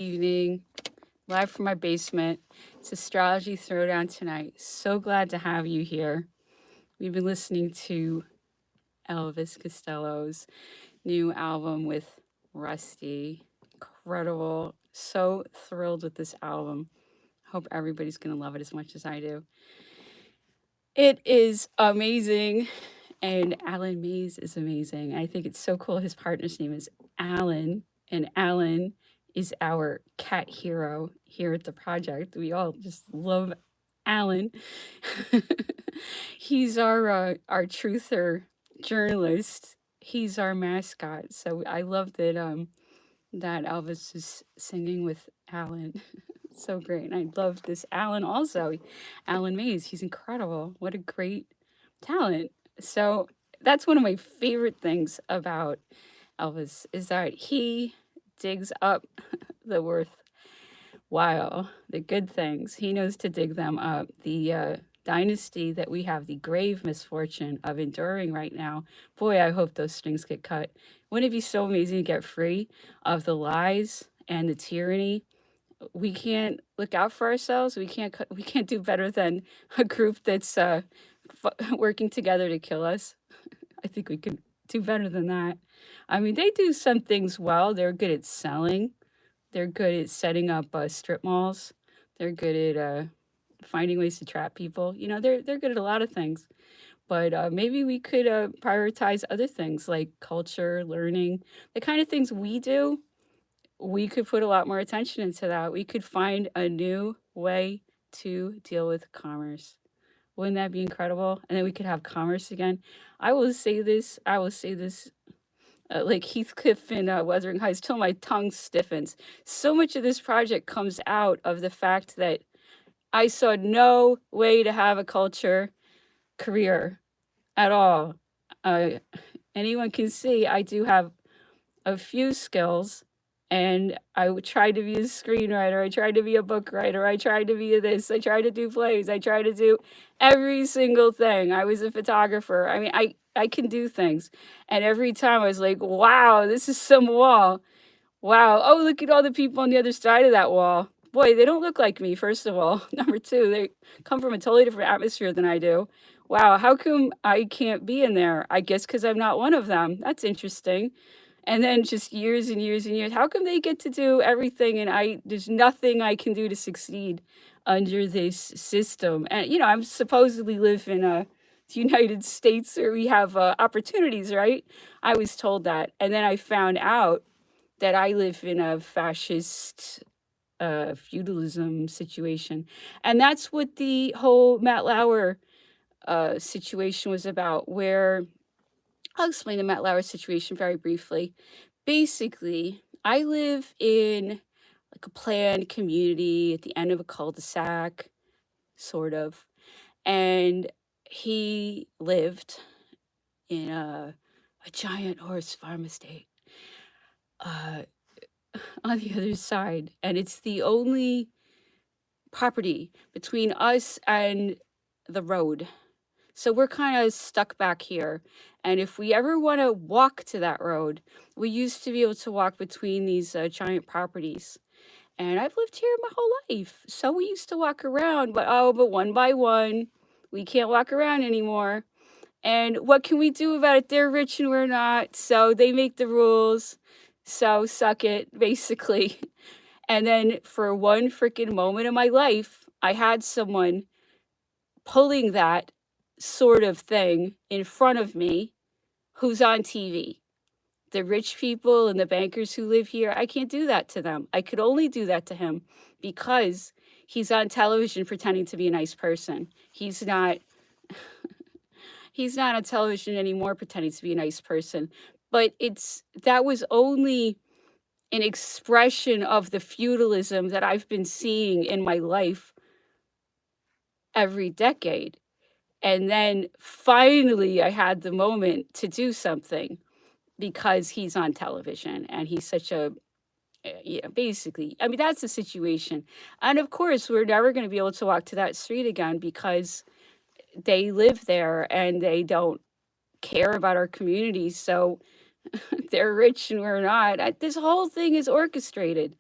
evening, live from my basement. It's Astrology Throwdown tonight. So glad to have you here. We've been listening to Elvis Costello's new album with Rusty. Incredible. So thrilled with this album. Hope everybody's going to love it as much as I do. It is amazing. And Alan Mays is amazing. I think it's so cool. His partner's name is Alan, and Alan is our cat hero here at the project. We all just love Alan. He's our truther journalist. He's our mascot. So I love that Elvis is singing with Alan. So great. And I love this Alan also. Alan Mays. He's incredible. What a great talent. So that's one of my favorite things about Elvis is that he digs up the worthwhile, the good things. He knows to dig them up. The dynasty that we have the grave misfortune of enduring right now. Boy, I hope those strings get cut. Wouldn't it be so amazing to get free of the lies and the tyranny? We can't look out for ourselves. We can't do better than a group that's working together to kill us. I think we could do better than that. I mean, they do some things well. They're good at selling. They're good at setting up strip malls. They're good at finding ways to trap people. You know, they're good at a lot of things. But maybe we could prioritize other things like culture, learning, the kind of things we do. We could put a lot more attention into that. We could find a new way to deal with commerce. Wouldn't that be incredible? And then we could have commerce again. I will say this like Heathcliff in Wuthering Heights till my tongue stiffens. So much of this project comes out of the fact that I saw no way to have a culture career at all. Uh, Anyone can see I do have a few skills, and I would try to be a screenwriter. I tried to be a book writer. I tried to be a this. I tried to do plays. I tried to do every single thing. I was a photographer. I mean, I can do things, and every time I was like, wow, this is some wall. Wow. Oh, look at all the people on the other side of that wall. Boy, they don't look like me, first of all. Number two, they come from a totally different atmosphere than I do. Wow, how come I can't be in there? I guess because I'm not one of them. That's interesting. And then just years and years and years. How come they get to do everything and there's nothing I can do to succeed under this system? And I'm supposedly live in the United States where we have opportunities, right? I was told that. And then I found out that I live in a fascist feudalism situation. And that's what the whole Matt Lauer situation was about, where I'll explain the Matt Lauer situation very briefly. Basically, I live in like a planned community at the end of a cul-de-sac, sort of. And he lived in a giant horse farm estate uh, on the other side. And it's the only property between us and the road. So we're kind of stuck back here. And if we ever want to walk to that road, we used to be able to walk between these giant properties. And I've lived here my whole life. So we used to walk around, but one by one, we can't walk around anymore. And what can we do about it? They're rich and we're not. So they make the rules. So suck it, basically. And then for one freaking moment in my life, I had someone pulling that sort of thing in front of me who's on TV. The rich people and the bankers who live here, I can't do that to them. I could only do that to him because he's on television pretending to be a nice person. He's not he's not on television anymore pretending to be a nice person. But that was only an expression of the feudalism that I've been seeing in my life every decade. And then finally, I had the moment to do something because he's on television and he's such a, basically, I mean, that's the situation. And of course, we're never going to be able to walk to that street again because they live there and they don't care about our community. So they're rich and we're not. This whole thing is orchestrated.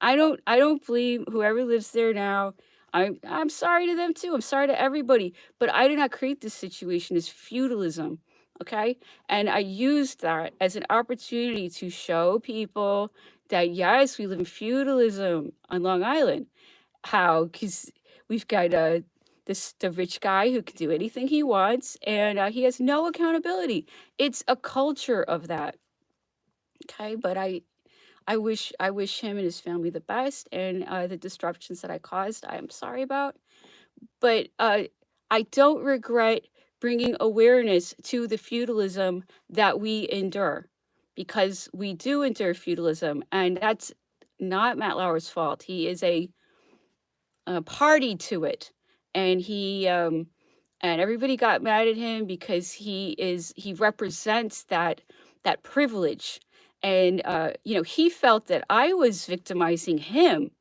I don't blame whoever lives there now. I'm sorry to them too. I'm sorry to everybody. But I did not create this situation, as feudalism. Okay. And I used that as an opportunity to show people that yes, we live in feudalism on Long Island. How? Because we've got the rich guy who can do anything he wants, and he has no accountability. It's a culture of that. Okay, but I wish him and his family the best, and the disruptions that I caused, I am sorry about. But I don't regret bringing awareness to the feudalism that we endure, because we do endure feudalism, and that's not Matt Lauer's fault. He is a party to it, and and everybody got mad at him because he represents that privilege. And he felt that I was victimizing him.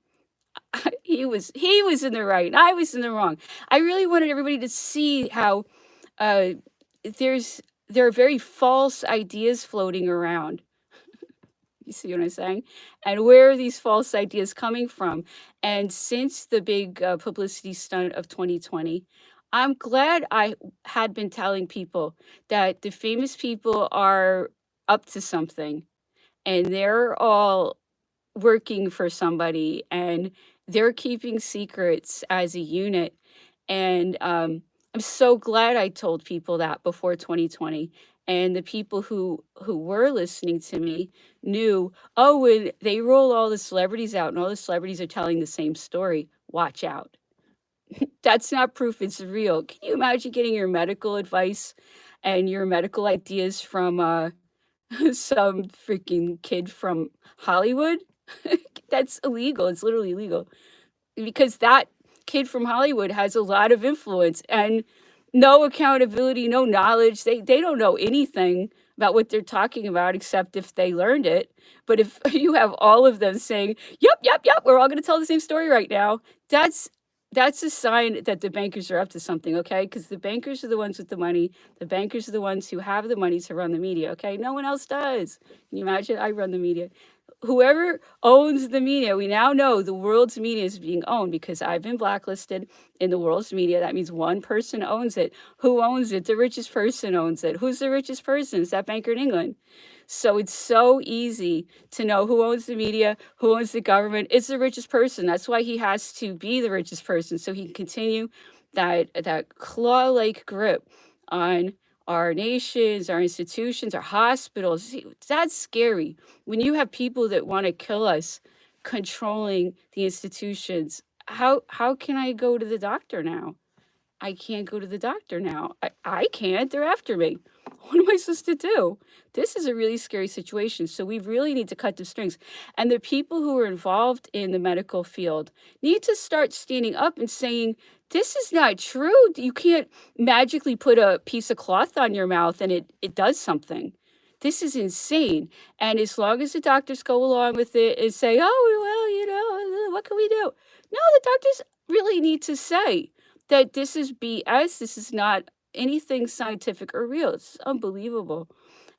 He was in the right and I was in the wrong. I really wanted everybody to see how uh there are very false ideas floating around. You see what I'm saying? And where are these false ideas coming from? And since the big publicity stunt of 2020, I'm glad I had been telling people that the famous people are up to something, and they're all working for somebody, and they're keeping secrets as a unit. And I'm so glad I told people that before 2020. And the people who were listening to me knew, oh, when they roll all the celebrities out and all the celebrities are telling the same story, watch out. That's not proof it's real. Can you imagine getting your medical advice and your medical ideas from some freaking kid from Hollywood? That's illegal. It's literally illegal, because that kid from Hollywood has a lot of influence and no accountability, no knowledge. They don't know anything about what they're talking about except if they learned it. But if you have all of them saying, "Yep, yep, yep, we're all going to tell the same story right now," that's that's a sign that the bankers are up to something, okay? Because the bankers are the ones with the money. The bankers are the ones who have the money to run the media, okay? No one else does. Can you imagine? I run the media. Whoever owns the media, we now know the world's media is being owned because I've been blacklisted in the world's media. That means one person owns it. Who owns it? The richest person owns it. Who's the richest person? It's that banker in England. So it's so easy to know who owns the media, who owns the government. It's the richest person. That's why he has to be the richest person, so he can continue that claw-like grip on our nations, our institutions, our hospitals. See, that's scary. When you have people that want to kill us controlling the institutions, how can I go to the doctor now? I can't go to the doctor now. I can't. They're after me. What am I supposed to do? This is a really scary situation. So we really need to cut the strings. And the people who are involved in the medical field need to start standing up and saying, this is not true. You can't magically put a piece of cloth on your mouth and it does something. This is insane. And as long as the doctors go along with it and say, oh, well, what can we do? No, the doctors really need to say that this is BS. This is not anything scientific or real. It's unbelievable.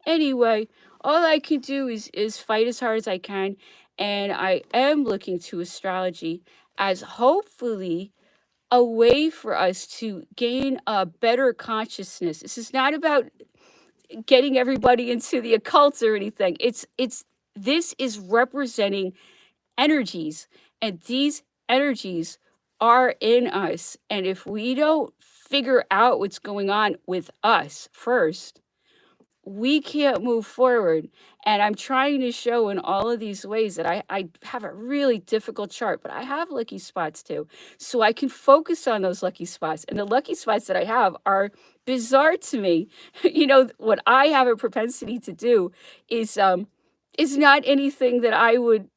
Anyway, all I can do is fight as hard as I can, and I am looking to astrology as hopefully a way for us to gain a better consciousness. This is not about getting everybody into the occult or anything. This is representing energies, and these energies are in us. And if we don't figure out what's going on with us first, we can't move forward. And I'm trying to show in all of these ways that I have a really difficult chart, but I have lucky spots too. So I can focus on those lucky spots. And the lucky spots that I have are bizarre to me. What I have a propensity to do is not anything that I would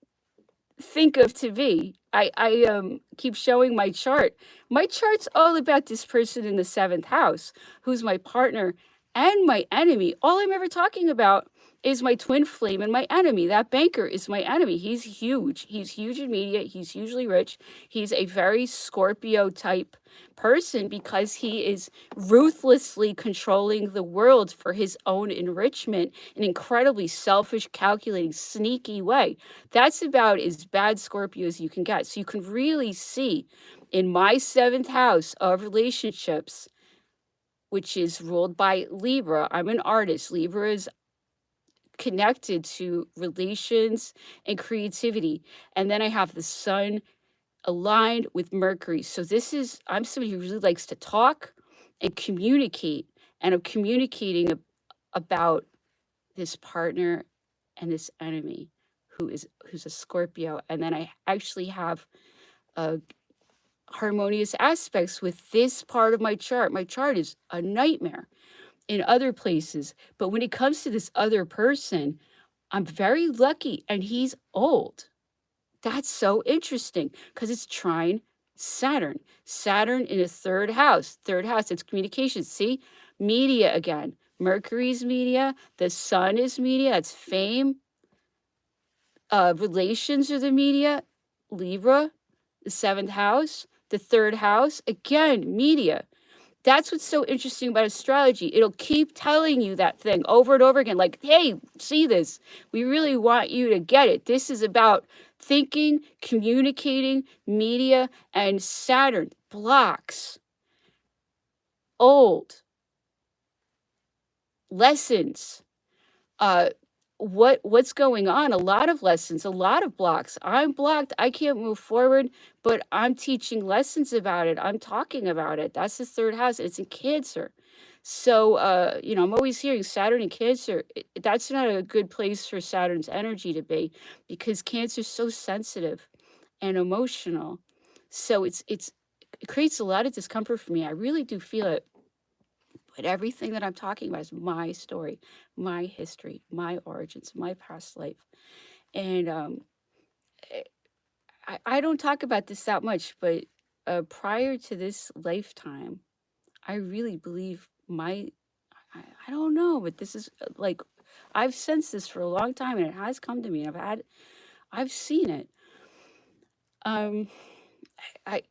think of to be. I keep showing my chart. My chart's all about this person in the seventh house, who's my partner, and my enemy. All I'm ever talking about is my twin flame and my enemy. That banker is my enemy. He's huge. He's huge in media. He's hugely rich. He's a very Scorpio type person because he is ruthlessly controlling the world for his own enrichment, an incredibly selfish, calculating, sneaky way. That's about as bad Scorpio as you can get. So you can really see in my seventh house of relationships, which is ruled by Libra. I'm an artist. Libra is connected to relations and creativity. And then I have the sun aligned with Mercury. So I'm somebody who really likes to talk and communicate. And I'm communicating about this partner and this enemy who's a Scorpio. And then I actually have harmonious aspects with this part of my chart. My chart is a nightmare in other places. But when it comes to this other person, I'm very lucky, and he's old. That's so interesting because it's trine Saturn. Saturn in a third house. Third house, it's communication. See, media again. Mercury's media. The sun is media. It's fame. Relations are the media. Libra, the seventh house. The third house, again, media. That's what's so interesting about astrology. It'll keep telling you that thing over and over again. Like, hey, see this. We really want you to get it. This is about thinking, communicating, media, and Saturn. Blocks. Old. Lessons. What's going on? A lot of lessons, a lot of blocks. I'm blocked. I can't move forward, but I'm teaching lessons about it. I'm talking about it. That's the third house. It's in Cancer. So, I'm always hearing Saturn in Cancer. That's not a good place for Saturn's energy to be because Cancer's so sensitive and emotional. So it creates a lot of discomfort for me. I really do feel it. But everything that I'm talking about is my story, my history, my origins, my past life. And eh, I don't talk about this that much, but prior to this lifetime, I really believe I don't know, but this is like, I've sensed this for a long time and it has come to me. I've seen it. Um, I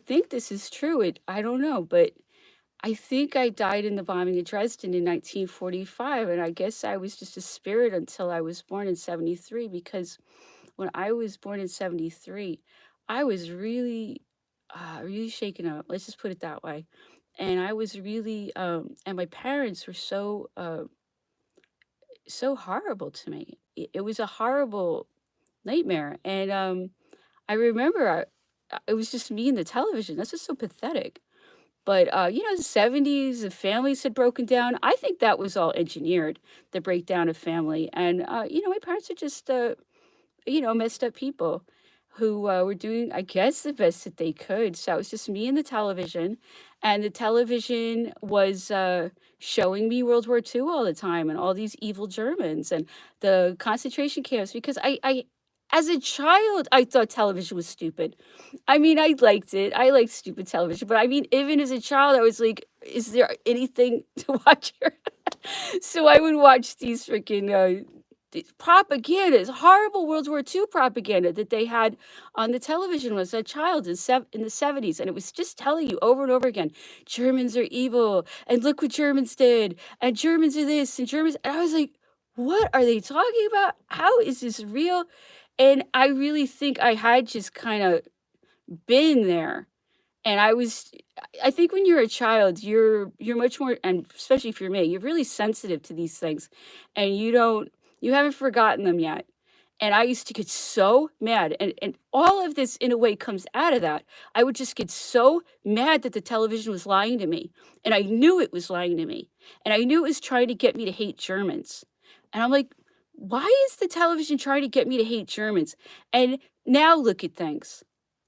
think this is true. I don't know, but I think I died in the bombing of Dresden in 1945, and I guess I was just a spirit until I was born in 73, because when I was born in 73, I was really shaken up. Let's just put it that way. And I was really, and my parents were so horrible to me. It was a horrible nightmare. And I remember it was just me and the television. That's just so pathetic. But, the 70s, the families had broken down. I think that was all engineered, the breakdown of family. And, my parents are just, messed up people who were doing, I guess, the best that they could. So it was just me and the television. And the television was showing me World War II all the time and all these evil Germans and the concentration camps. Because as a child, I thought television was stupid. I mean, I liked it. I liked stupid television. But I mean, even as a child, I was like, is there anything to watch here? So I would watch these freaking propagandas, horrible World War II propaganda that they had on the television as a child in the 70s. And it was just telling you over and over again, Germans are evil. And look what Germans did. And Germans are this and Germans. And I was like, what are they talking about? How is this real? And I really think I had just kind of been there. And I think when you're a child, you're much more, and especially if you're me, you're really sensitive to these things, and you haven't forgotten them yet. And I used to get so mad, and all of this in a way comes out of that. I would just get so mad that the television was lying to me, and I knew it was lying to me, and I knew it was trying to get me to hate Germans. And I'm like, why is the television trying to get me to hate Germans? And now look at things.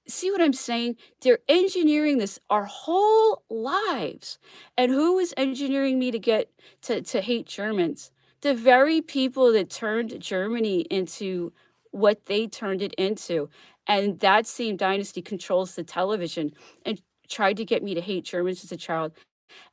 See what I'm saying? They're engineering this our whole lives. And who is engineering me to get to hate Germans? The very people that turned Germany into what they turned it into. And that same dynasty controls the television and tried to get me to hate Germans as a child.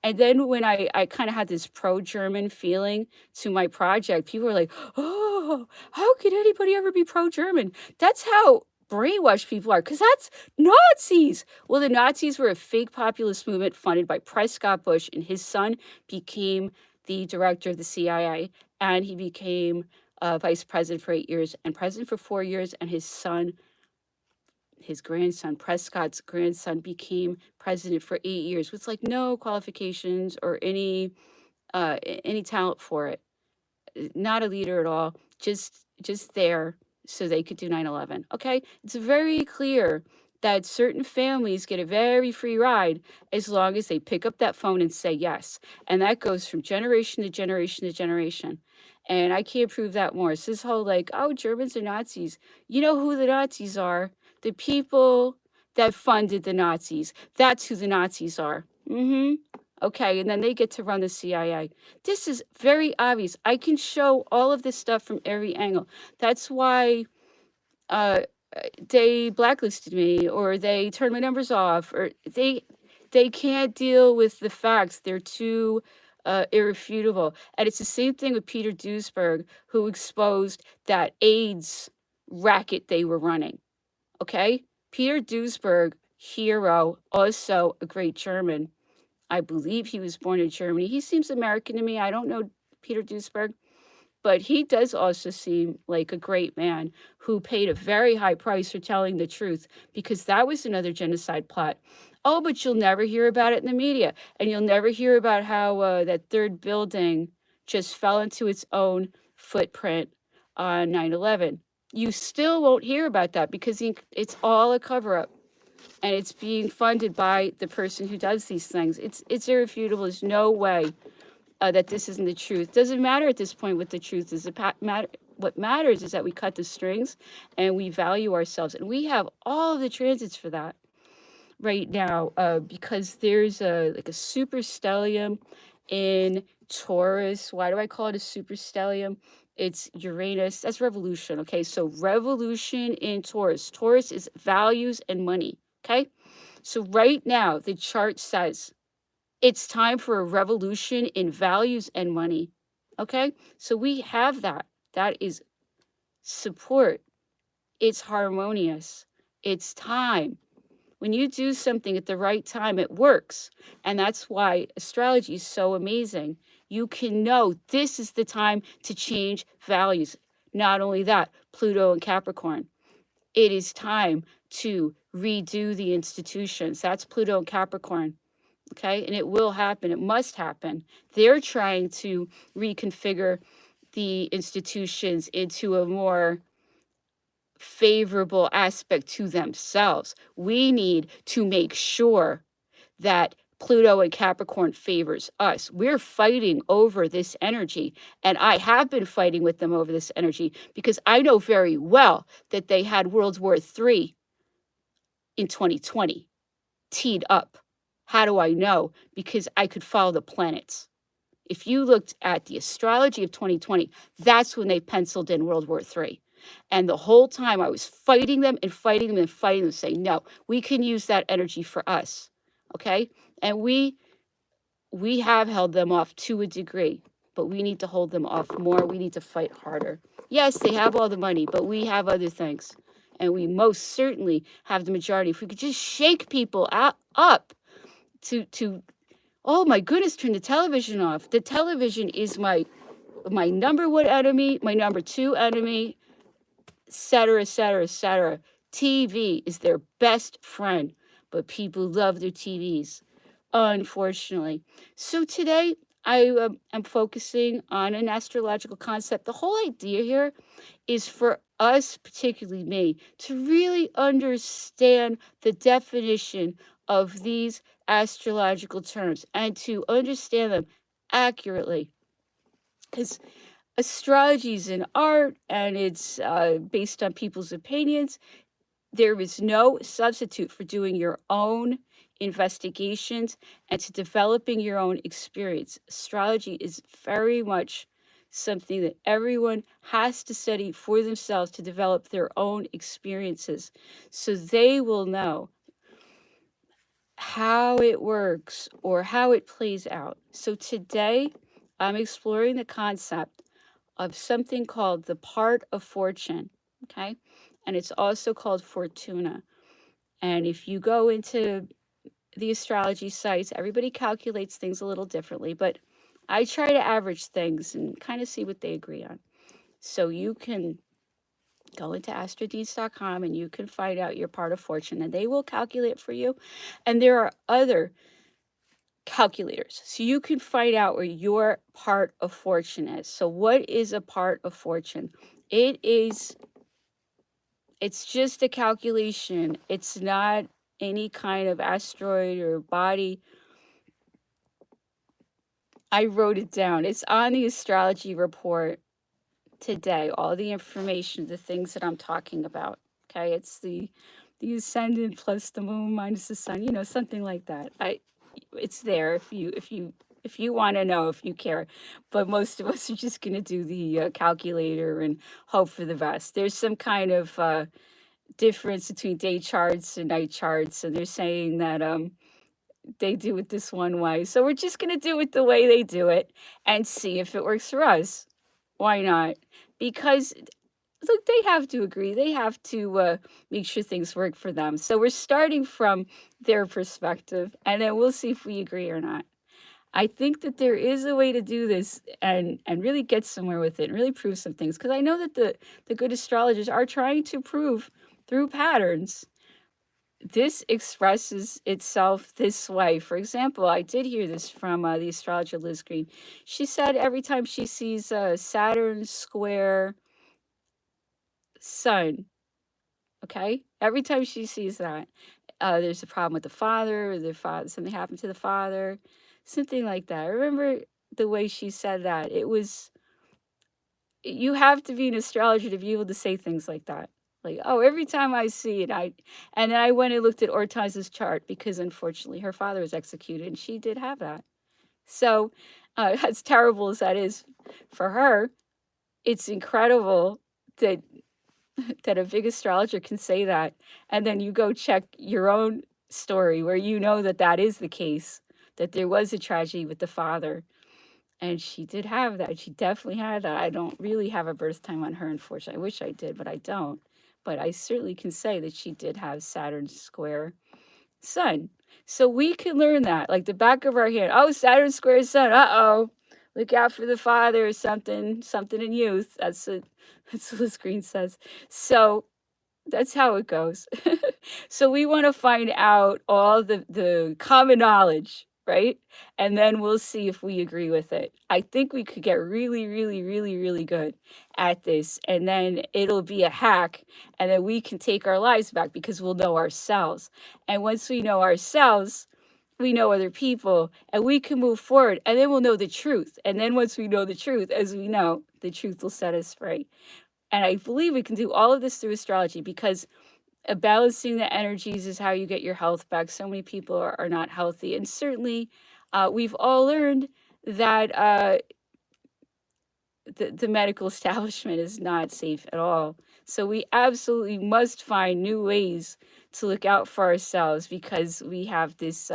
And then when I kind of had this pro-German feeling to my project, people were like, "Oh, how could anybody ever be pro-German?" That's how brainwashed people are, because that's Nazis. Well, the Nazis were a fake populist movement funded by Prescott Bush, and his son became the director of the CIA, and he became vice president for 8 years and president for 4 years, and his son, his grandson, Prescott's grandson, became president for 8 years with like no qualifications or any talent for it. Not a leader at all, just there so they could do 9/11. Okay, it's very clear that certain families get a very free ride as long as they pick up that phone and say yes, and that goes from generation to generation to generation. And I can't prove that more. So this whole like, oh, Germans are Nazis. You know who the Nazis are? The people that funded the Nazis. That's who the Nazis are. Okay, and then they get to run the CIA. This is very obvious. I can show all of this stuff from every angle. That's why uh, they blacklisted me, or they turned my numbers off, or they can't deal with the facts. They're too irrefutable. And it's the same thing with Peter Duesberg, who exposed that AIDS racket they were running. Okay, Peter Duesberg, hero, also a great German. I believe he was born in Germany. He seems American to me. I don't know Peter Duesberg, but he does also seem like a great man who paid a very high price for telling the truth, because that was another genocide plot. Oh, but you'll never hear about it in the media. And you'll never hear about how that third building just fell into its own footprint on 9/11. You still won't hear about that because it's all a cover up, and it's being funded by the person who does these things. It's irrefutable. There's no way that this isn't the truth. Doesn't matter at this point what the truth is. What matters is that we cut the strings and we value ourselves, and we have all of the transits for that right now, because there's like a superstellium in Taurus. Why do I call it a superstellium? It's Uranus. That's revolution. Okay, so revolution in Taurus. Taurus is values and money. Okay, so right now the chart says it's time for a revolution in values and money. Okay, so we have that. That is support. It's harmonious. It's time. When you do something at the right time, it works. And that's why astrology is so amazing. You can know this is the time to change values. Not only that, Pluto and Capricorn. It is time to redo the institutions. That's Pluto and Capricorn. Okay, and it will happen. It must happen. They're trying to reconfigure the institutions into a more favorable aspect to themselves. We need to make sure that Pluto and Capricorn favors us. We're fighting over this energy, and I have been fighting with them over this energy because I know very well that they had World War III in 2020 teed up. How do I know? Because I could follow the planets. If you looked at the astrology of 2020, that's when they penciled in World War III. And the whole time I was fighting them and fighting them and fighting them, saying, no, we can use that energy for us. Okay? And we have held them off to a degree, but we need to hold them off more. We need to fight harder. Yes, they have all the money, but we have other things. And we most certainly have the majority. If we could just shake people up to oh my goodness, turn the television off. The television is my number one enemy, my number two enemy, et cetera, et cetera, et cetera. TV is their best friend, but people love their TVs, unfortunately. So today I am focusing on an astrological concept. The whole idea here is for us, particularly me, to really understand the definition of these astrological terms and to understand them accurately. Because astrology is an art and it's based on people's opinions. There is no substitute for doing your own investigations and to developing your own experience. Astrology is very much something that everyone has to study for themselves to develop their own experiences so they will know how it works or how it plays out. So today I'm exploring the concept of something called the part of fortune, okay? And it's also called fortuna. And if you go into the astrology sites, everybody calculates things a little differently, but I try to average things and kind of see what they agree on. So you can go into astrodeeds.com and you can find out your part of fortune and they will calculate for you. And there are other calculators. So you can find out where your part of fortune is. So what is a part of fortune? It's just a calculation. It's not any kind of asteroid or body. I wrote it down. It's on the astrology report today, all the information, the things that I'm talking about. Okay, it's the ascendant plus the moon minus the sun, something like that. It's there if you want to know, if you care. But most of us are just going to do the calculator and hope for the best. There's some kind of difference between day charts and night charts, and they're saying that they do it this one way. So we're just going to do it the way they do it and see if it works for us. Why not? Because look, they have to agree. They have to make sure things work for them. So we're starting from their perspective, and then we'll see if we agree or not. I think that there is a way to do this and really get somewhere with it and really prove some things. Because I know that the good astrologers are trying to prove through patterns this expresses itself this way. For example, I did hear this from the astrologer Liz Green. She said every time she sees Saturn square Sun, okay, every time she sees that, there's a problem with the father, or the father, something happened to the father, something like that. I remember the way she said that. It was, you have to be an astrologer to be able to say things like that. Like, oh, every time I see it, and then I went and looked at Ortiz's chart because unfortunately her father was executed and she did have that. So, as terrible as that is for her, it's incredible that a big astrologer can say that. And then you go check your own story where you know that that is the case, that there was a tragedy with the father. And she did have that. She definitely had that. I don't really have a birth time on her, unfortunately. I wish I did, but I don't. But I certainly can say that she did have Saturn square Sun. So we can learn that, like the back of our hand. Oh, Saturn square Sun. Uh-oh. Look out for the father or something in youth. That's what the screen says. So that's how it goes. So we want to find out all the common knowledge, right? And then we'll see if we agree with it. I think we could get really, really, really, really good at this. And then it'll be a hack. And then we can take our lives back because we'll know ourselves. And once we know ourselves, we know other people and we can move forward. And then we'll know the truth. And then once we know the truth, as we know, the truth will set us free. And I believe we can do all of this through astrology because balancing the energies is how you get your health back. So many people are not healthy. And certainly we've all learned that the medical establishment is not safe at all. So we absolutely must find new ways to look out for ourselves because we have this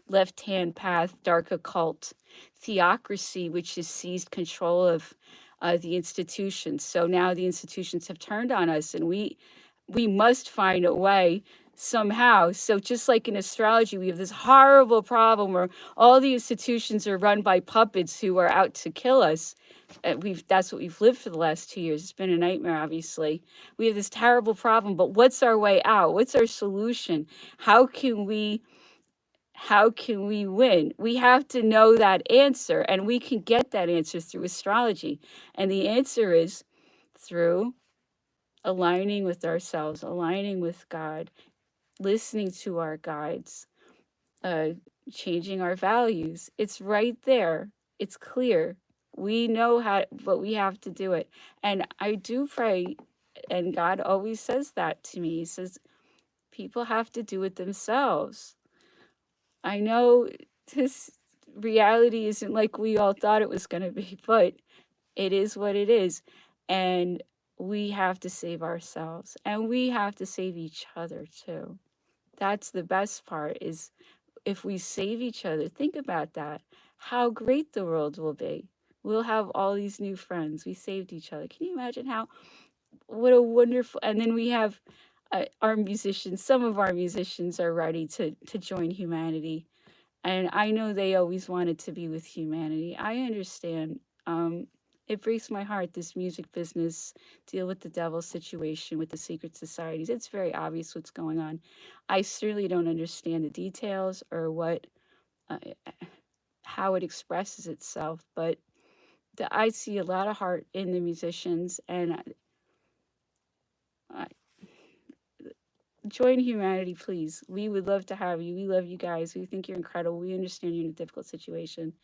left-hand path, dark occult theocracy, which has seized control of the institutions. So now the institutions have turned on us and we must find a way somehow. So just like in astrology, we have this horrible problem where all the institutions are run by puppets who are out to kill us. That's what we've lived for the last 2 years. It's been a nightmare, obviously. We have this terrible problem, but what's our way out? What's our solution? How can we win? We have to know that answer, and we can get that answer through astrology. And the answer is through aligning with ourselves, aligning with God, listening to our guides, changing our values. It's right there. It's clear. We know how, but we have to do it. And I do pray, and God always says that to me. He says, people have to do it themselves. I know this reality isn't like we all thought it was going to be, but it is what it is. And we have to save ourselves and we have to save each other too. That's the best part is if we save each other, think about that. How great the world will be. We'll have all these new friends. We saved each other. Can you imagine how, what a wonderful, and then we have our musicians, some of our musicians are ready to join humanity. And I know they always wanted to be with humanity. I understand. It breaks my heart, this music business, deal with the devil situation with the secret societies. It's very obvious what's going on. I certainly don't understand the details or what, uh, how it expresses itself, but I see a lot of heart in the musicians, and I, join humanity, please. We would love to have you. We love you guys. We think you're incredible. We understand you're in a difficult situation.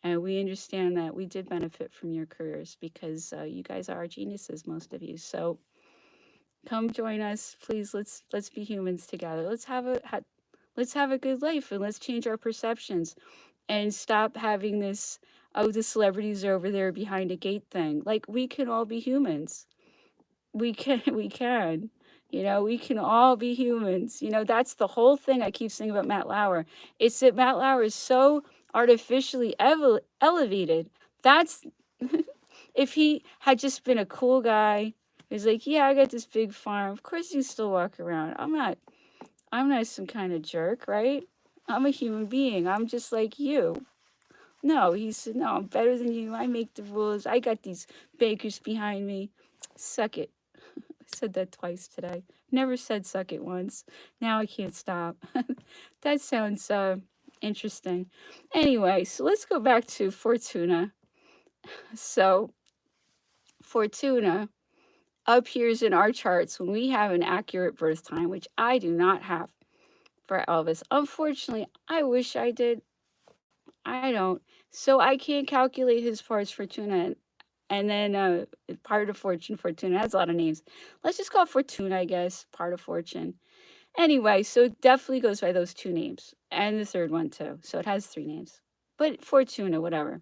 And we understand that we did benefit from your careers because you guys are geniuses, most of you. So come join us, please. Let's be humans together. Let's have a good life, and let's change our perceptions and stop having this, oh, the celebrities are over there behind a gate thing. Like, we can all be humans. We can we can. We can all be humans. That's the whole thing I keep saying about Matt Lauer. It's that Matt Lauer is so artificially elevated. That's if he had just been a cool guy who's like, yeah, I got this big farm. Of course you still walk around. I'm not some kind of jerk, right? I'm a human being. I'm just like you. No, he said, no, I'm better than you. I make the rules. I got these bakers behind me. Suck it. I said that twice today. Never said suck it once. Now I can't stop. That sounds interesting. Anyway, so let's go back to Fortuna. So Fortuna appears in our charts when we have an accurate birth time, which I do not have for Elvis. Unfortunately, I wish I did. I don't. So I can't calculate his parts Fortuna. And then part of fortune, Fortuna has a lot of names. Let's just call it Fortuna, I guess, part of fortune. Anyway, so it definitely goes by those two names and the third one too. So it has three names, but Fortuna, whatever.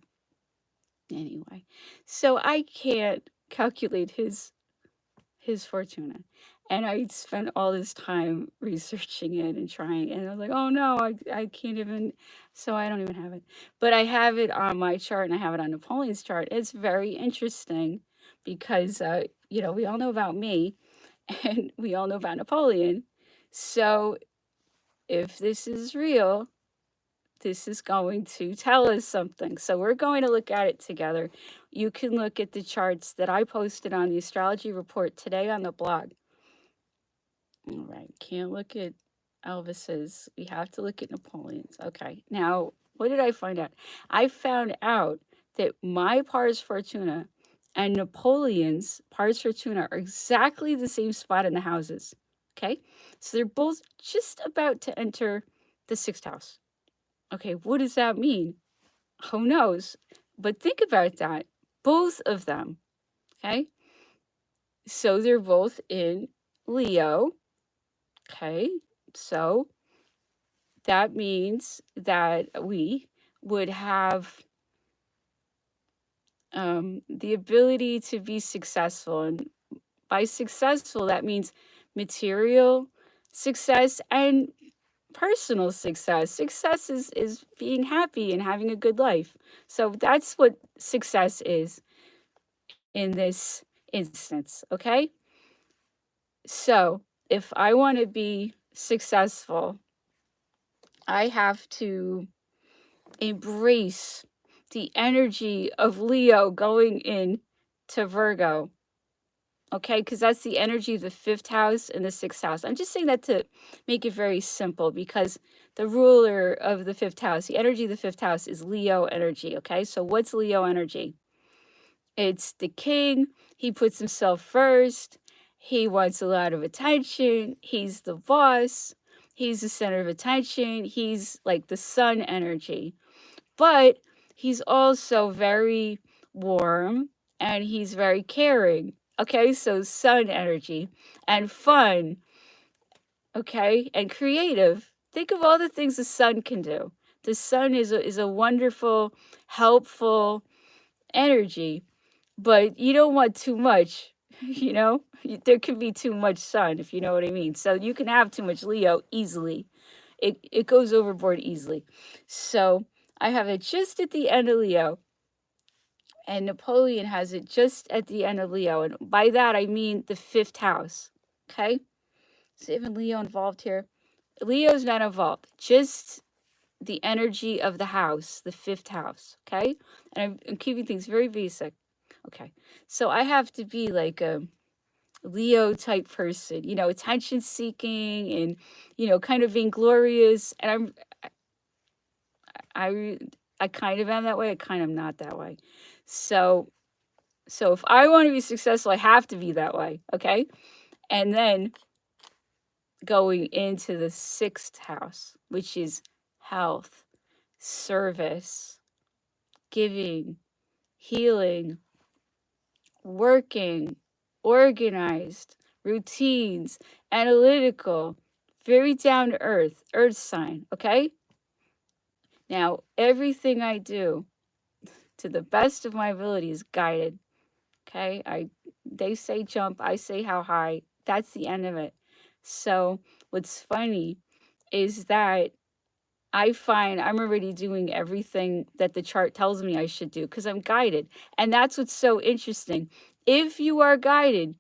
Anyway, so I can't calculate his Fortuna. And I spent all this time researching it and trying, and I was like, oh no, I can't even, so I don't even have it. But I have it on my chart and I have it on Napoleon's chart. It's very interesting because, we all know about me and we all know about Napoleon. So if this is real, this is going to tell us something. So we're going to look at it together. You can look at the charts that I posted on the astrology report today on the blog. All right, can't look at Elvis's. We have to look at Napoleon's. Okay, now what did I find out? I found out that my Pars Fortuna and Napoleon's Pars Fortuna are exactly the same spot in the houses. Okay, so they're both just about to enter the sixth house. Okay, what does that mean? Who knows? But think about that. Both of them. Okay, so they're both in Leo. Okay, so that means that we would have the ability to be successful. And by successful, that means material success and personal success. Success is being happy and having a good life. So that's what success is in this instance, okay? So if I want to be successful, I have to embrace the energy of Leo going in to Virgo. Okay, because that's the energy of the fifth house and the sixth house. I'm just saying that to make it very simple because the ruler of the fifth house, the energy of the fifth house is Leo energy. Okay, so what's Leo energy? It's the king. He puts himself first. He wants a lot of attention. He's the boss. He's the center of attention. He's like the sun energy. But he's also very warm and he's very caring. Okay, so sun energy and fun. Okay, and creative. Think of all the things the sun can do. The sun is a wonderful, helpful energy, but you don't want too much. There can be too much sun, if you know what I mean. So you can have too much Leo easily. it goes overboard easily. So I have it just at the end of Leo, and Napoleon has it just at the end of Leo. And by that, I mean the 5th house. Okay? So even Leo involved here. Leo's not involved, just the energy of the house, the 5th house. Okay? And I'm keeping things very basic. Okay. So I have to be like a Leo type person, attention seeking and, kind of vainglorious. And I kind of am that way. I kind of not that way. So if I want to be successful, I have to be that way. Okay. And then going into the 6th house, which is health, service, giving, healing, working, organized, routines, analytical, very down to earth sign. Okay. Now, everything I do to the best of my ability is guided. Okay. They say jump, I say how high. That's the end of it. So what's funny is that I find I'm already doing everything that the chart tells me I should do because I'm guided. And that's what's so interesting. If you are guided,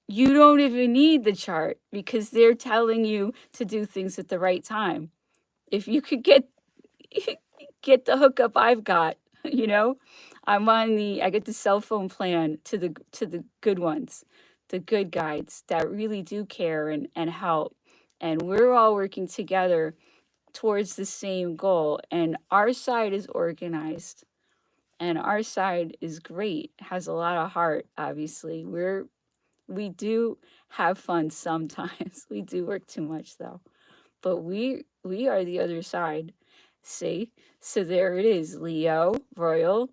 you don't even need the chart because they're telling you to do things at the right time. If you could get the hookup I've got, I get the cell phone plan to the good ones, the good guides that really do care and help. And we're all working together towards the same goal. And our side is organized and our side is great, has a lot of heart, obviously. We do have fun sometimes. We do work too much though. But we are the other side. See? So there it is, Leo, royal,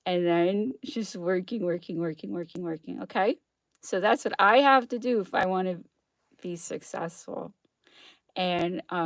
and then just working, working, working, working, working. Okay? So that's what I have to do if I want to be successful. And I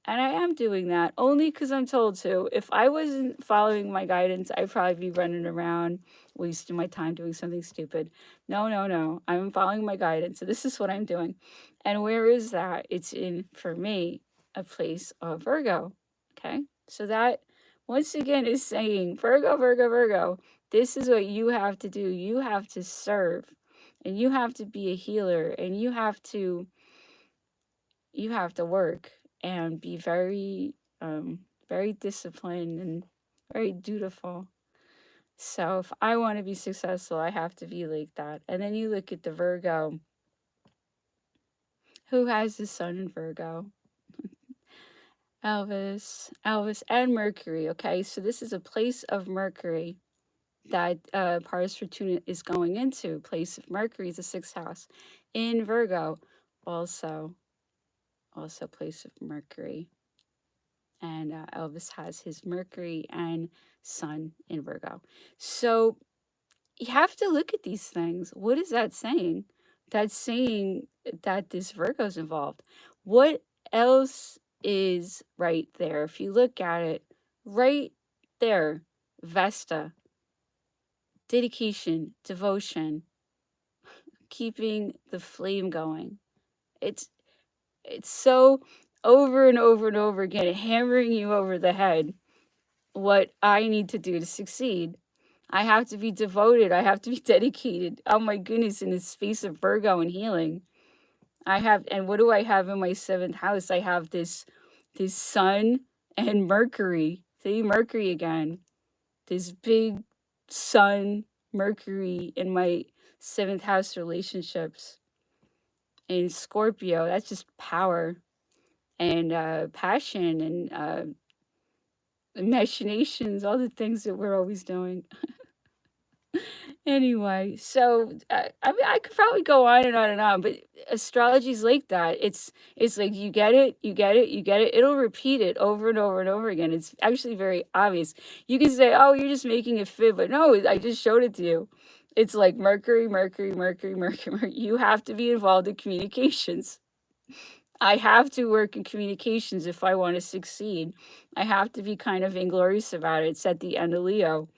am doing that only because I'm told to. If I wasn't following my guidance, I'd probably be running around, wasting my time doing something stupid. No, no, no. I'm following my guidance. So this is what I'm doing. And where is that? It's in, for me, a place of Virgo. Okay. So that once again is saying, Virgo, Virgo, Virgo, this is what you have to do. You have to serve and you have to be a healer and you have to work and be very very disciplined and very dutiful. So if I want to be successful, I have to be like that. And then you look at the Virgo, who has the sun in Virgo. Elvis and Mercury. Okay, so this is a place of Mercury that Pars Fortuna is going into. Place of Mercury is the 6th house in Virgo. Also place of Mercury. And Elvis has his Mercury and Sun in Virgo. So you have to look at these things. What is that saying? That's saying that this Virgo's involved. What else is right there? If you look at it, right there, Vesta, dedication, devotion, keeping the flame going. It's so over and over and over again, hammering you over the head what I need to do to succeed. I have to be devoted. I have to be dedicated. Oh my goodness, in the space of Virgo and healing. And what do I have in my 7th house? I have this sun and Mercury. See, Mercury again. This big sun, Mercury in my 7th house relationships. In Scorpio, that's just power and passion and machinations, all the things that we're always doing. Anyway, so I mean, I could probably go on and on and on, but astrology's like that. It's like you get it, you get it, you get it. It'll repeat it over and over and over again. It's actually very obvious. You can say, "Oh, you're just making a fib," but no, I just showed it to you. It's like Mercury, Mercury, Mercury, Mercury, Mercury. You have to be involved in communications. I have to work in communications if I want to succeed. I have to be kind of inglorious about it. It's at the end of Leo.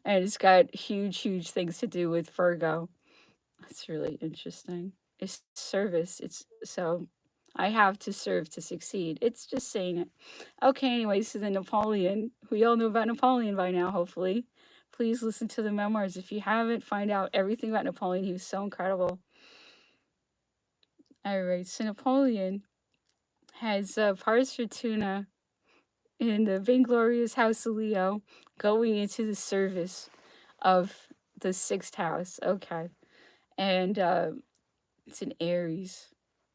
And it's got huge, huge things to do with Virgo. It's really interesting. It's service. It's so I have to serve to succeed. It's just saying it. Okay, anyways, so the Napoleon. We all know about Napoleon by now, hopefully. Please listen to the memoirs. If you haven't, find out everything about Napoleon. He was so incredible. All right, so Napoleon has Pars Fortuna in the vainglorious house of Leo going into the service of the sixth house. Okay. And it's in Aries.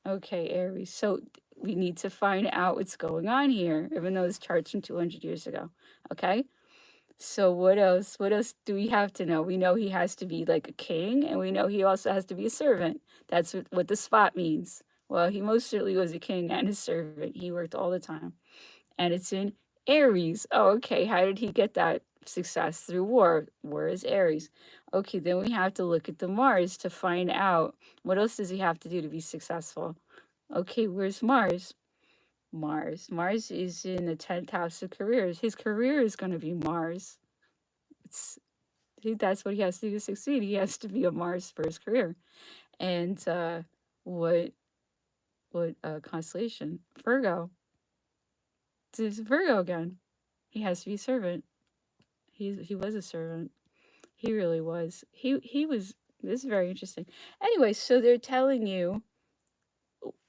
Okay, Aries. So we need to find out what's going on here, even though this chart's from 200 years ago. Okay. So what else? What else do we have to know? We know he has to be like a king, and we know he also has to be a servant. That's what the spot means. Well, he most certainly was a king and a servant. He worked all the time. And it's in Aries. Oh, okay. How did he get that success? Through war. War is Aries. Okay, then we have to look at the Mars to find out what else does he have to do to be successful. Okay, where's Mars? Mars is in the 10th house of careers. His career is going to be Mars. That's what he has to do to succeed. He has to be a Mars for his career. And what constellation? Virgo. It's Virgo again. He has to be a servant. He was a servant. He really was. He was. This is very interesting. Anyway, so they're telling you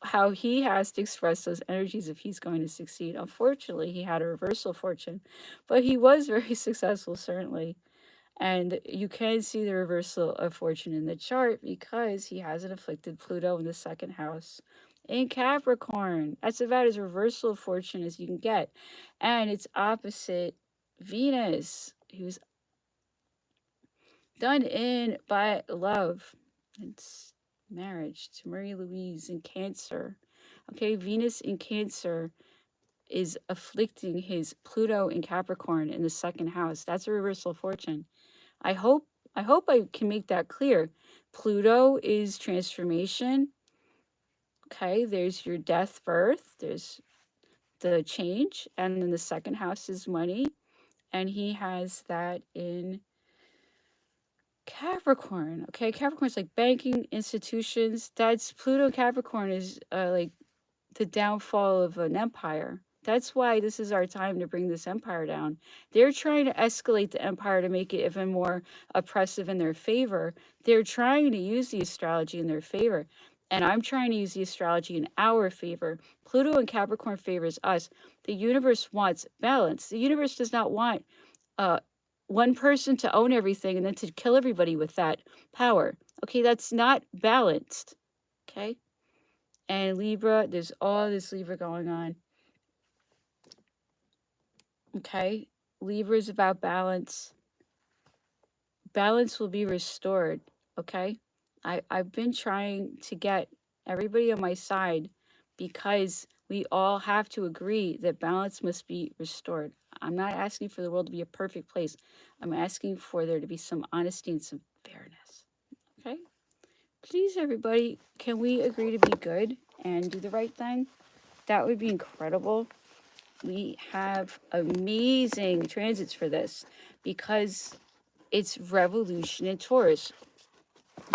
how he has to express those energies if he's going to succeed. Unfortunately, he had a reversal fortune, but he was very successful, certainly. And you can see the reversal of fortune in the chart because he has an afflicted Pluto in the second house in Capricorn. That's about as reversal of fortune as you can get. And it's opposite Venus, who's done in by love. It's marriage to Marie Louise in Cancer. Okay, Venus in Cancer is afflicting his Pluto in Capricorn in the second house. That's a reversal of fortune. I hope I can make that clear. Pluto is transformation. Okay, there's your death, birth, there's the change, and then the second house is money, and he has that in Capricorn. Okay, Capricorn's like banking institutions. That's Pluto. Capricorn is like the downfall of an empire. That's why this is our time to bring this empire down. They're trying to escalate the empire to make it even more oppressive in their favor. They're trying to use the astrology in their favor. And I'm trying to use the astrology in our favor. Pluto and Capricorn favors us. The universe wants balance. The universe does not want one person to own everything and then to kill everybody with that power. Okay, that's not balanced. Okay. And Libra, there's all this Libra going on. Okay. Libra is about balance. Balance will be restored. Okay. I've been trying to get everybody on my side because we all have to agree that balance must be restored. I'm not asking for the world to be a perfect place. I'm asking for there to be some honesty and some fairness. Okay. Please, everybody, can we agree to be good and do the right thing? That would be incredible. We have amazing transits for this because it's revolution in Taurus.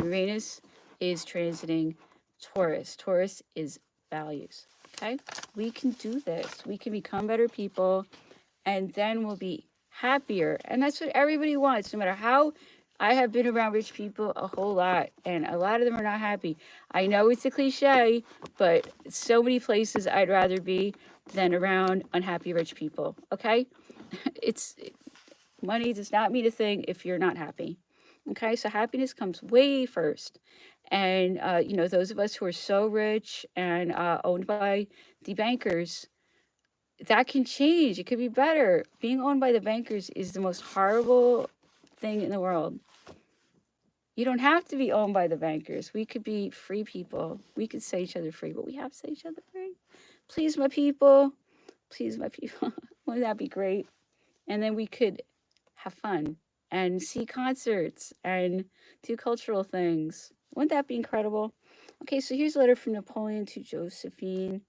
Uranus is transiting Taurus. Taurus is values. Okay? We can do this. We can become better people and then we'll be happier. And that's what everybody wants, no matter how. I have been around rich people a whole lot, and a lot of them are not happy. I know it's a cliche, but so many places I'd rather be than around unhappy rich people. Okay? It's money does not mean a thing if you're not happy. Okay? So happiness comes way first. And those of us who are so rich and owned by the bankers, that can change. It could be better. Being owned by the bankers is the most horrible thing in the world. You don't have to be owned by the bankers. We could be free people. We could set each other free, but we have to set each other free. Please, my people. Please, my people. Wouldn't that be great? And then we could have fun and see concerts and do cultural things. Wouldn't that be incredible? Okay, so here's a letter from Napoleon to Josephine.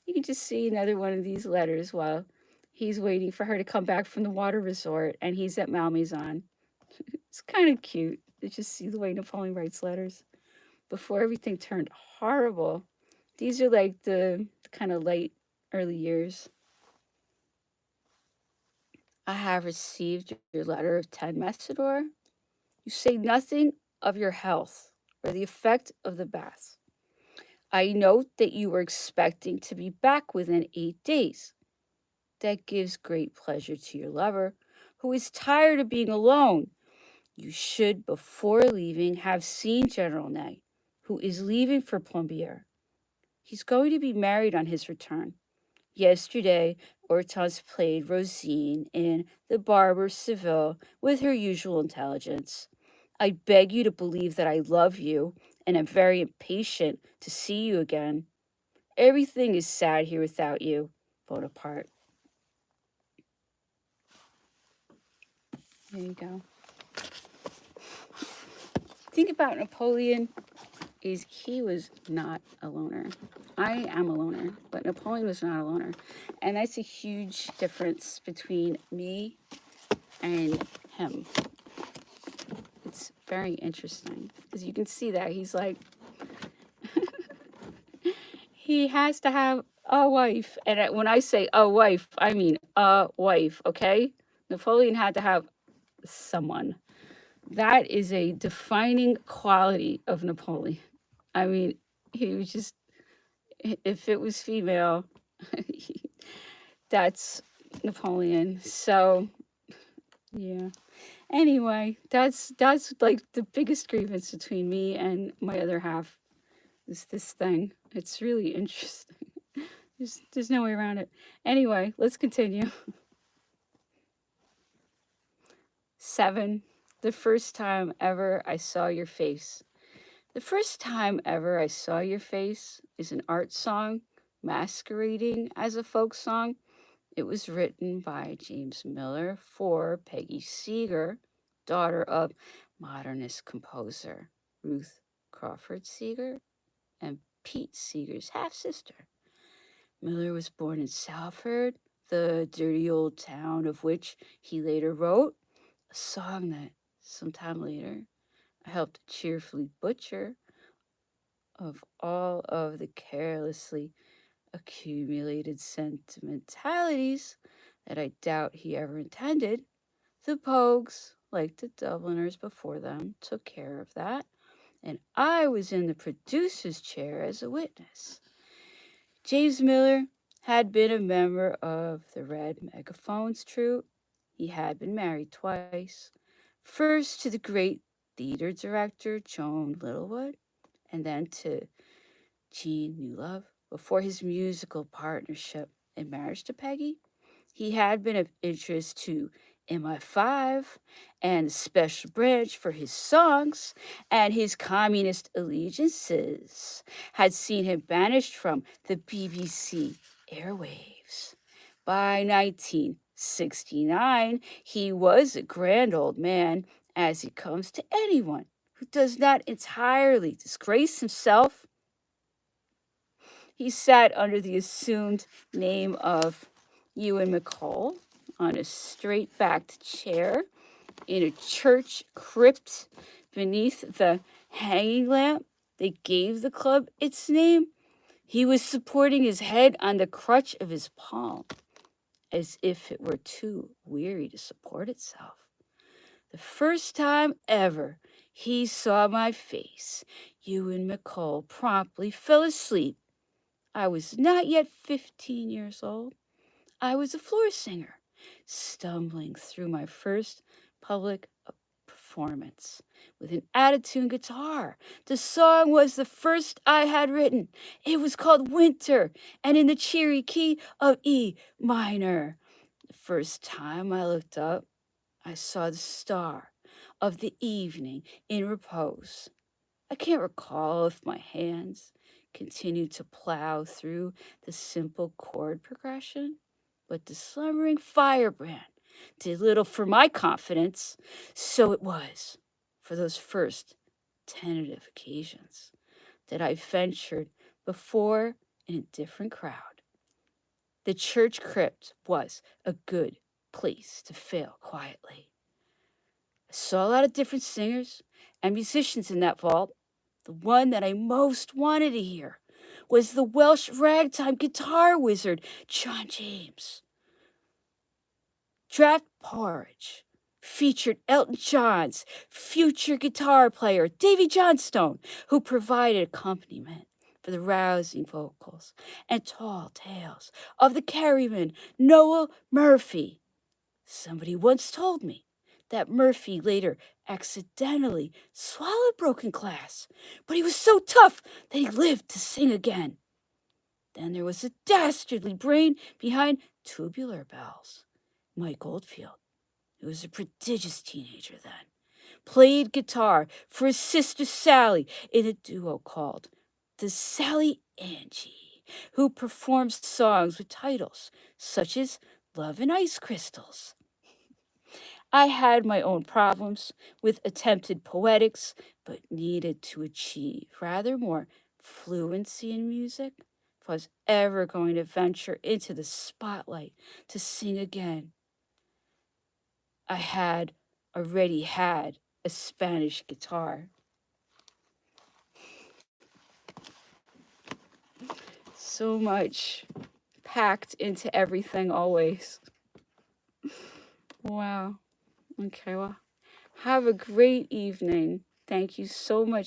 You can just see another one of these letters while he's waiting for her to come back from the water resort and he's at Malmaison. It's kind of cute to just see the way Napoleon writes letters before everything turned horrible. These are like the kind of light early years. I have received your letter of 10 Messidor. You say nothing of your health or the effect of the bath. I note that you were expecting to be back within 8 days. That gives great pleasure to your lover, who is tired of being alone. You should, before leaving, have seen General Ney, who is leaving for Plombier. He's going to be married on his return. Yesterday, Hortense played Rosine in The Barber of Seville with her usual intelligence. I beg you to believe that I love you and am very impatient to see you again. Everything is sad here without you, Bonaparte. There you go. Think about Napoleon is he was not a loner. I am a loner, but Napoleon was not a loner. And that's a huge difference between me and him. It's very interesting because you can see that he's like, he has to have a wife. And when I say a wife, I mean a wife, okay? Napoleon had to have someone. That is a defining quality of Napoleon. I mean, he was just, if it was female, that's Napoleon. So, yeah. Anyway, that's like the biggest grievance between me and my other half is this thing. It's really interesting. There's no way around it. Anyway, let's continue. 7. The first time ever I saw your face. The first time ever I saw your face is an art song masquerading as a folk song. It was written by James Miller for Peggy Seeger, daughter of modernist composer Ruth Crawford Seeger and Pete Seeger's half sister. Miller was born in Salford, the dirty old town of which he later wrote a song that sometime later I helped cheerfully butcher of all of the carelessly accumulated sentimentalities that I doubt he ever intended. The Pogues, like the Dubliners before them, took care of that, and I was in the producer's chair as a witness. James Miller had been a member of the Red Megaphones troupe. He had been married twice, first to the great theater director Joan Littlewood, and then to Jean Newlove before his musical partnership and marriage to Peggy. He had been of interest to MI5 and the Special Branch for his songs, and his communist allegiances had seen him banished from the BBC airwaves. By 1969, he was a grand old man, as it comes to anyone who does not entirely disgrace himself. He sat under the assumed name of Ewan McCall on a straight-backed chair in a church crypt beneath the hanging lamp that gave the club its name. He was supporting his head on the crutch of his palm, as if it were too weary to support itself. The first time ever he saw my face, Ewan McCall promptly fell asleep. I was not yet 15 years old. I was a floor singer, stumbling through my first public performance with an out-of-tune guitar. The song was the first I had written. It was called Winter and in the cheery key of E minor. The first time I looked up, I saw the star of the evening in repose. I can't recall if my hands continued to plow through the simple chord progression, but the slumbering firebrand did little for my confidence. So it was, for those first tentative occasions, that I ventured before in a different crowd. The church crypt was a good place to fail quietly. I saw a lot of different singers and musicians in that vault. The one that I most wanted to hear was the Welsh ragtime guitar wizard, John James. Draft Porridge featured Elton John's future guitar player, Davy Johnstone, who provided accompaniment for the rousing vocals and tall tales of the Kerryman, Noel Murphy. Somebody once told me that Murphy later accidentally swallowed broken glass, but he was so tough that he lived to sing again. Then there was the dastardly brain behind Tubular Bells, Mike Oldfield, who was a prodigious teenager then, played guitar for his sister Sally in a duo called the Sally Angie, who performed songs with titles such as Love and Ice Crystals. I had my own problems with attempted poetics, but needed to achieve rather more fluency in music if I was ever going to venture into the spotlight to sing again. I had already had a Spanish guitar. So much packed into everything always. Wow. Okay, well, have a great evening. Thank you so much